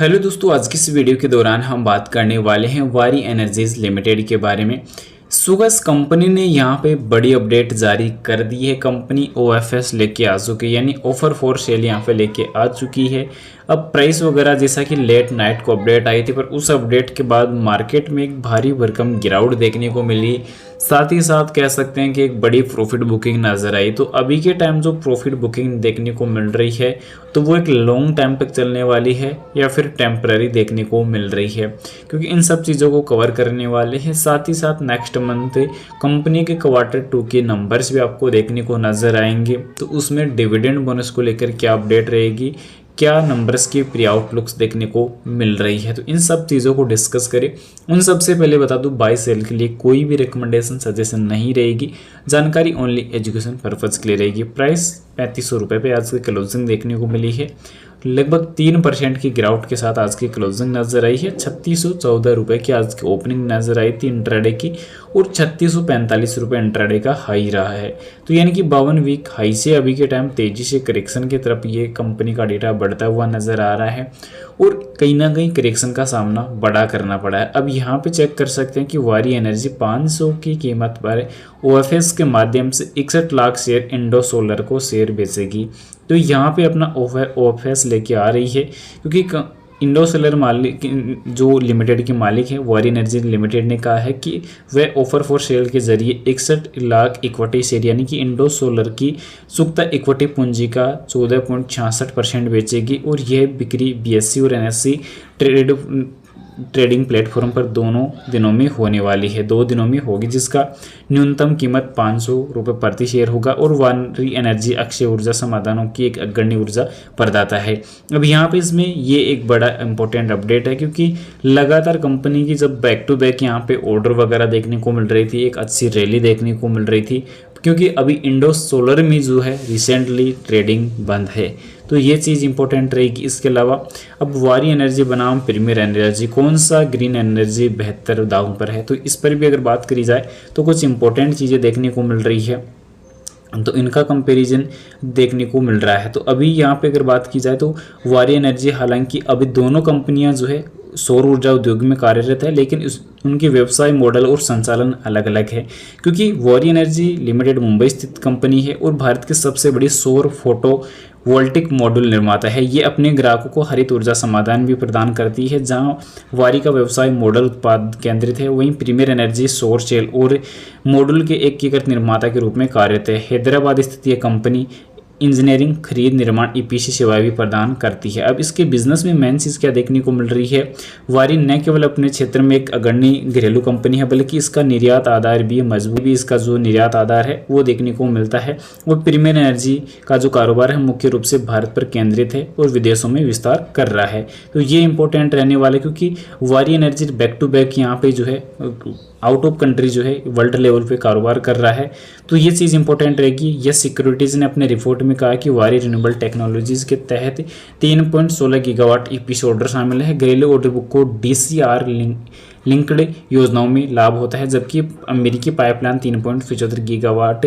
Hello दोस्तों, आज की इस वीडियो के दौरान हम बात करने वाले हैं वारी एनर्जीज लिमिटेड के बारे में। सुगस कंपनी ने यहाँ पे बड़ी अपडेट जारी कर दी है। कंपनी ओएफएस लेके आ चुकी है, यानी ऑफर फॉर सेल यहाँ पे लेके आ चुकी है। अब प्राइस वगैरह जैसा कि लेट नाइट को अपडेट आई थी, पर उस अपडेट के बाद मार्केट में एक भारी भरकम गिरावट देखने को मिली। साथ ही साथ कह सकते हैं कि एक बड़ी प्रॉफिट बुकिंग नजर आई। तो अभी के टाइम जो प्रॉफिट बुकिंग देखने को मिल रही है तो वो एक लॉन्ग टाइम तक चलने वाली है या फिर टेम्पररी देखने को मिल रही है, क्योंकि इन सब चीज़ों को कवर करने वाले हैं। साथ ही साथ नेक्स्ट मंथ कंपनी के Q2 के नंबर्स भी आपको देखने को नजर आएंगे। तो उसमें डिविडेंड बोनस को लेकर क्या अपडेट रहेगी, क्या नंबर्स की प्री आउटलुक्स देखने को मिल रही है, तो इन सब चीज़ों को डिस्कस करें। उन सबसे पहले बता दूं, बाय सेल के लिए कोई भी रिकमेंडेशन सजेशन नहीं रहेगी, जानकारी ओनली एजुकेशन पर्पज के लिए रहेगी। प्राइस 3500 रुपये पे आज की क्लोजिंग देखने को मिली है। लगभग 3% की गिरावट के साथ आज की क्लोजिंग नजर आई है। 3614 रुपये की आज की ओपनिंग नजर आई थी इंट्राडे की, और 3645 रुपये इंट्राडे का हाई रहा है। तो यानी कि 52 वीक हाई से अभी के टाइम तेजी से करेक्शन की तरफ ये कंपनी का डेटा बढ़ता हुआ नजर आ रहा है, और कहीं ना कहीं करेक्शन का सामना बड़ा करना पड़ा है। अब यहाँ पे चेक कर सकते हैं कि वारी एनर्जी 500 की कीमत पर ओएफएस के माध्यम से 61 लाख शेयर इंडो सोलर को शेयर बेचेगी। तो यहाँ पे अपना ओएफएस लेके आ रही है, क्योंकि इंडो सोलर मालिक जो लिमिटेड के मालिक हैं वारी एनर्जी लिमिटेड ने कहा है कि वह ऑफर फॉर सेल के जरिए 61 लाख इक्विटी शेयर यानी कि इंडो सोलर की सुक्ता इक्विटी पूंजी का 14.66% बेचेगी, और यह बिक्री बीएससी और एनएससी ट्रेडिंग प्लेटफॉर्म पर दोनों दिनों में होने वाली है। 2 दिनों में होगी, जिसका न्यूनतम कीमत 500 रुपये प्रति शेयर होगा। और वारी एनर्जी अक्षय ऊर्जा समाधानों की एक अग्रणी ऊर्जा प्रदाता है। अब यहाँ पे इसमें ये एक बड़ा इंपॉर्टेंट अपडेट है, क्योंकि लगातार कंपनी की जब बैक टू बैक यहाँ पे ऑर्डर वगैरह देखने को मिल रही थी, एक अच्छी रैली देखने को मिल रही थी, क्योंकि अभी इंडो सोलर में जो है रिसेंटली ट्रेडिंग बंद है। तो ये चीज़ इंपॉर्टेंट रहेगी। इसके अलावा अब वारी एनर्जी बनाम प्रीमियर एनर्जी, कौन सा ग्रीन एनर्जी बेहतर दांव पर है, तो इस पर भी अगर बात करी जाए तो कुछ इंपॉर्टेंट चीज़ें देखने को मिल रही है। तो इनका कंपैरिजन देखने को मिल रहा है। तो अभी यहाँ पे अगर बात की जाए तो वारी एनर्जी, हालांकि अभी दोनों कंपनियां जो है सौर ऊर्जा उद्योग में कार्यरत है, लेकिन उनके व्यवसाय मॉडल और संचालन अलग अलग है। क्योंकि वारी एनर्जी लिमिटेड मुंबई स्थित कंपनी है और भारत की सबसे बड़ी सौर फोटो वोल्टिक मॉड्यूल निर्माता है। ये अपने ग्राहकों को हरित ऊर्जा समाधान भी प्रदान करती है। जहां वारी का व्यवसाय मॉडल उत्पाद केंद्रित है, वहीं प्रीमियर एनर्जी सौर सेल और मॉड्यूल के एकीकृत निर्माता के रूप में कार्यरत है। हैदराबाद स्थित यह कंपनी इंजीनियरिंग, खरीद, निर्माण, ईपीसी सेवाएं भी प्रदान करती है। अब इसके बिजनेस में मेन चीज़ क्या देखने को मिल रही है, वारी न केवल अपने क्षेत्र में एक अग्रणी घरेलू कंपनी है, बल्कि इसका निर्यात आधार भी मजबूत भी इसका जो निर्यात आधार है वो देखने को मिलता है। और प्रीमियर एनर्जी का जो कारोबार है मुख्य रूप से भारत पर केंद्रित है और विदेशों में विस्तार कर रहा है। तो ये इंपॉर्टेंट रहने वाले, क्योंकि वारी एनर्जी बैक टू बैक यहाँ पे जो है आउट ऑफ कंट्री जो है वर्ल्ड लेवल पे कारोबार कर रहा है। तो ये चीज़ इंपॉर्टेंट रहेगी। यस सिक्योरिटीज़ ने अपने रिपोर्ट में कहा कि वारी रिन्यूएबल टेक्नोलॉजीज़ के तहत 3.16 गीगावाट ईपीसी ऑर्डर शामिल है। घरेलू ऑर्डर बुक को DCR लिंक्ड योजनाओं में लाभ होता है, जबकि अमेरिकी पाइपलाइन 3.75 गीगावाट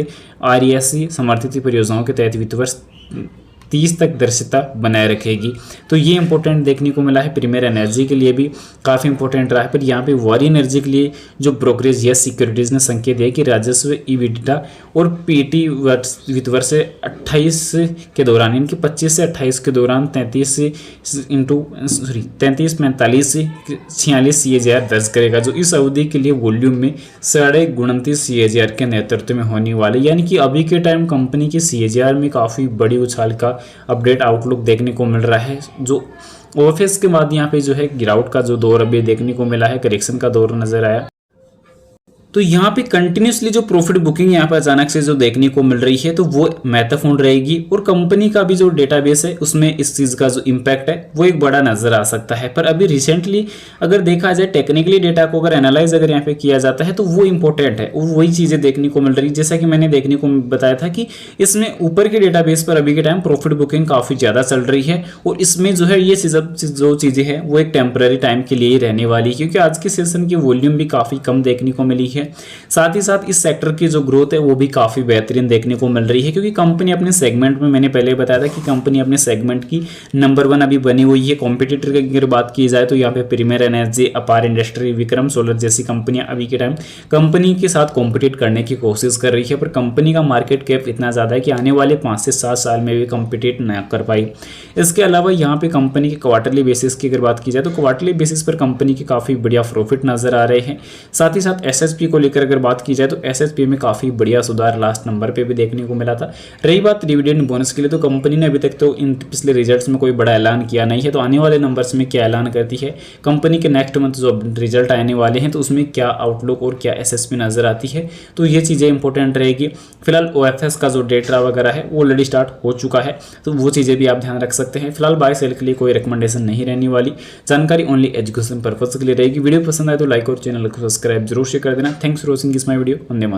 RESC समर्थित परियोजनाओं के तहत वित्त वर्ष 30 तक दर्शिता बनाए रखेगी। तो ये इंपॉर्टेंट देखने को मिला है। प्रीमियर एनर्जी के लिए भी काफ़ी इंपॉर्टेंट रहा है। पर यहाँ पे वारी एनर्जी के लिए जो ब्रोकरेज यस सिक्योरिटीज़ ने संकेत दिया कि राजस्व, EBITDA और PT वित्त वर्ष 28 के दौरान, इनके 25 से 28 के दौरान 33 45 से 46 CAGR दर्ज करेगा, जो इस अवधि के लिए वॉल्यूम में 29.5 CAGR के नेतृत्व में होने वाले। यानी कि अभी के टाइम कंपनी की CAGR में काफ़ी बड़ी उछाल का अपडेट आउटलुक देखने को मिल रहा है। जो ओएफएस के बाद यहाँ पे जो है गिरावट का जो दौर अभी देखने को मिला है, करेक्शन का दौर नजर आया। तो यहाँ पे कंटिन्यूसली जो प्रॉफिट बुकिंग यहाँ पे अचानक से जो देखने को मिल रही है, तो वो महत्वपूर्ण रहेगी। और कंपनी का भी जो डेटाबेस है उसमें इस चीज़ का जो इम्पैक्ट है वो एक बड़ा नजर आ सकता है। पर अभी रिसेंटली अगर देखा जाए टेक्निकली डेटा को अगर एनालाइज अगर यहाँ पे किया जाता है तो वो इंपॉर्टेंट है, वही चीज़ें देखने को मिल रही है। जैसा कि मैंने देखने को बताया था कि इसमें ऊपर के डेटाबेस पर अभी के टाइम प्रॉफिट बुकिंग काफ़ी ज़्यादा चल रही है, और इसमें जो है ये जो चीज़ें हैं वो एक टेम्पररी टाइम के लिए ही रहने वाली है, क्योंकि आज के सेशन की वॉल्यूम भी काफ़ी कम देखने को मिली है। है। साथ ही साथ इस सेक्टर की जो ग्रोथ है वो भी काफ़ी बेहतरीन देखने को मिल रही है, क्योंकि कंपनी अपने सेगमेंट में, मैंने पहले बताया था कि कंपनी अपने सेगमेंट की नंबर 1 अभी बनी हुई है। कॉम्पिटिटर की अगर बात की जाए तो यहाँ पे प्रीमियर एनर्जी, अपार इंडस्ट्री, विक्रम सोलर जैसी कंपनियां अभी के टाइम कंपनी के साथ कॉम्पिटिट करने की कोशिश कर रही है, पर कंपनी का मार्केट कैप इतना ज़्यादा है कि आने वाले 5 से 7 साल में भी कॉम्पिटिट न कर पाई। इसके अलावा यहाँ पे कंपनी के क्वार्टरली बेसिस की अगर बात की जाए तो क्वार्टरली बेसिस पर कंपनी के काफ़ी बढ़िया प्रॉफिट नजर आ रहे हैं। साथ ही साथ एसएसपी को लेकर अगर बात की जाए तो एसएसपी में काफ़ी बढ़िया सुधार लास्ट नंबर पे भी देखने को मिला था। रही बात डिविडेंड बोनस के लिए, तो कंपनी ने अभी तक तो इन पिछले रिजल्ट्स में कोई बड़ा ऐलान किया नहीं है, तो आने वाले नंबर्स में क्या ऐलान करती है कंपनी के नेक्स्ट मंथ जो रिजल्ट आने वाले हैं तो उसमें क्या आउटलुक और क्या एसएसपी नजर आती है, तो ये चीज़ें इंपॉर्टेंट रहेगी। फिलहाल ओएफएस का जो डेटा वगैरह है वो ऑलरेडी स्टार्ट हो चुका है, तो वो चीज़ें भी आप ध्यान रख सकते हैं। फिलहाल बाय सेल के लिए कोई रिकमेंडेशन नहीं रहने वाली, जानकारी ओनली एजुकेशन पर्पज के लिए रहेगी। वीडियो पसंद आए तो लाइक और चैनल को सब्सक्राइब जरूर से कर देना। Thanks for watching this my video. Vande Mataram.